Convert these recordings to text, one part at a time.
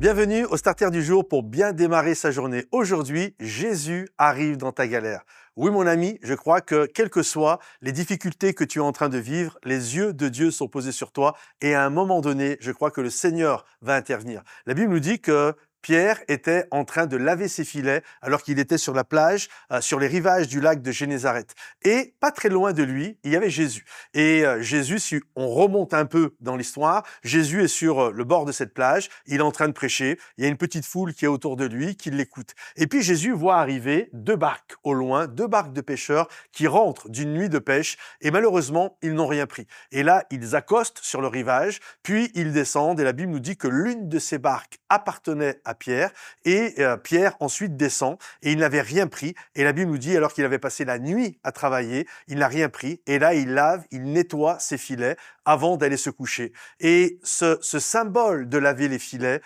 Bienvenue au Starter du jour pour bien démarrer sa journée. Aujourd'hui, Jésus arrive dans ta galère. Oui mon ami, je crois que quelles que soient les difficultés que tu es en train de vivre, les yeux de Dieu sont posés sur toi et à un moment donné, je crois que le Seigneur va intervenir. La Bible nous dit que Pierre était en train de laver ses filets alors qu'il était sur la plage, sur les rivages du lac de Génézareth. Et pas très loin de lui, il y avait Jésus. Et Jésus, si on remonte un peu dans l'histoire, Jésus est sur le bord de cette plage, il est en train de prêcher, il y a une petite foule qui est autour de lui, qui l'écoute. Et puis Jésus voit arriver deux barques au loin, deux barques de pêcheurs qui rentrent d'une nuit de pêche et malheureusement, ils n'ont rien pris. Et là, ils accostent sur le rivage, puis ils descendent et la Bible nous dit que l'une de ces barques appartenait à Pierre et Pierre ensuite descend et il n'avait rien pris et la Bible nous dit alors qu'il avait passé la nuit à travailler, il n'a rien pris et là il lave, il nettoie ses filets avant d'aller se coucher. Et ce symbole de laver les filets,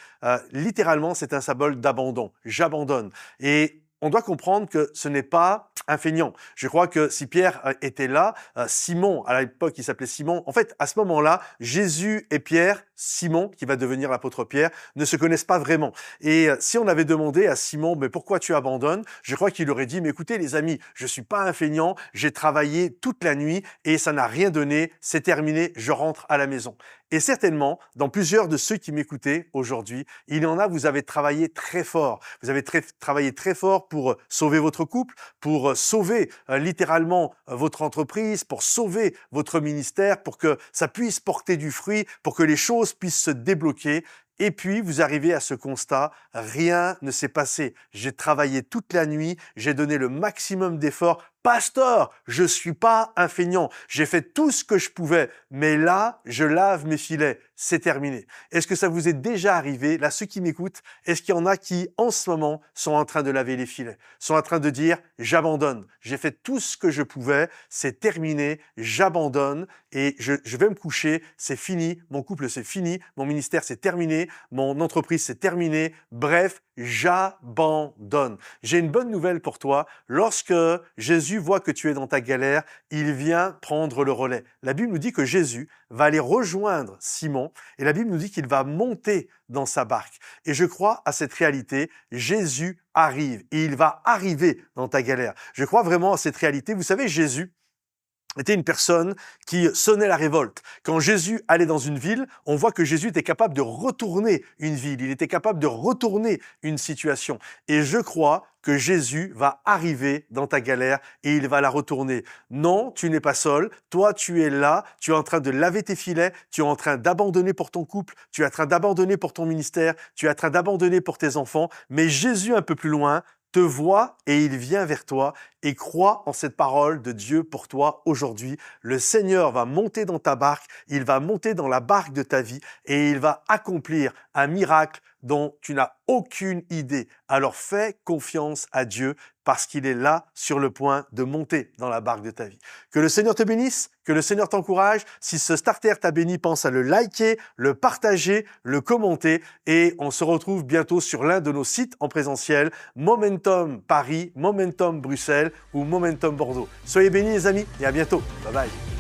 littéralement c'est un symbole d'abandon, j'abandonne. Et on doit comprendre que ce n'est pas un feignant. Je crois que si Pierre était là, Simon, à l'époque il s'appelait Simon, en fait à ce moment-là, Jésus et Pierre, Simon, qui va devenir l'apôtre Pierre, ne se connaissent pas vraiment. Et si on avait demandé à Simon, mais pourquoi tu abandonnes? Je crois qu'il aurait dit, mais écoutez les amis, je suis pas un feignant, j'ai travaillé toute la nuit et ça n'a rien donné, c'est terminé, je rentre à la maison. Et certainement, dans plusieurs de ceux qui m'écoutaient aujourd'hui, il y en a, vous avez travaillé très fort. Vous avez travaillé très fort pour sauver votre couple, pour sauver littéralement votre entreprise, pour sauver votre ministère, pour que ça puisse porter du fruit, pour que les choses puissent se débloquer. Et puis, vous arrivez à ce constat, rien ne s'est passé. J'ai travaillé toute la nuit, j'ai donné le maximum d'efforts. Pasteur, je suis pas un feignant. J'ai fait tout ce que je pouvais, mais là, je lave mes filets. C'est terminé. Est-ce que ça vous est déjà arrivé? Là, ceux qui m'écoutent, est-ce qu'il y en a qui, en ce moment, sont en train de laver les filets? Sont en train de dire, j'abandonne. J'ai fait tout ce que je pouvais. C'est terminé. J'abandonne et je vais me coucher. C'est fini. Mon couple, c'est fini. Mon ministère, c'est terminé. Mon entreprise, c'est terminé. Bref, j'abandonne. J'ai une bonne nouvelle pour toi. Lorsque Jésus voit que tu es dans ta galère, il vient prendre le relais. La Bible nous dit que Jésus va aller rejoindre Simon et la Bible nous dit qu'il va monter dans sa barque. Et je crois à cette réalité, Jésus arrive et il va arriver dans ta galère. Je crois vraiment à cette réalité. Vous savez, Jésus était une personne qui sonnait la révolte. Quand Jésus allait dans une ville, on voit que Jésus était capable de retourner une ville, il était capable de retourner une situation. Et je crois que Jésus va arriver dans ta galère et il va la retourner. Non, tu n'es pas seul. Toi, tu es là. Tu es en train de laver tes filets. Tu es en train d'abandonner pour ton couple. Tu es en train d'abandonner pour ton ministère. Tu es en train d'abandonner pour tes enfants. Mais Jésus, un peu plus loin, te voit et il vient vers toi et crois en cette parole de Dieu pour toi aujourd'hui. Le Seigneur va monter dans ta barque, il va monter dans la barque de ta vie et il va accomplir un miracle dont tu n'as aucune idée. Alors fais confiance à Dieu parce qu'il est là sur le point de monter dans la barque de ta vie. Que le Seigneur te bénisse, que le Seigneur t'encourage. Si ce starter t'a béni, pense à le liker, le partager, le commenter et on se retrouve bientôt sur l'un de nos sites en présentiel, Momentum Paris, Momentum Bruxelles ou Momentum Bordeaux. Soyez bénis les amis et à bientôt. Bye bye.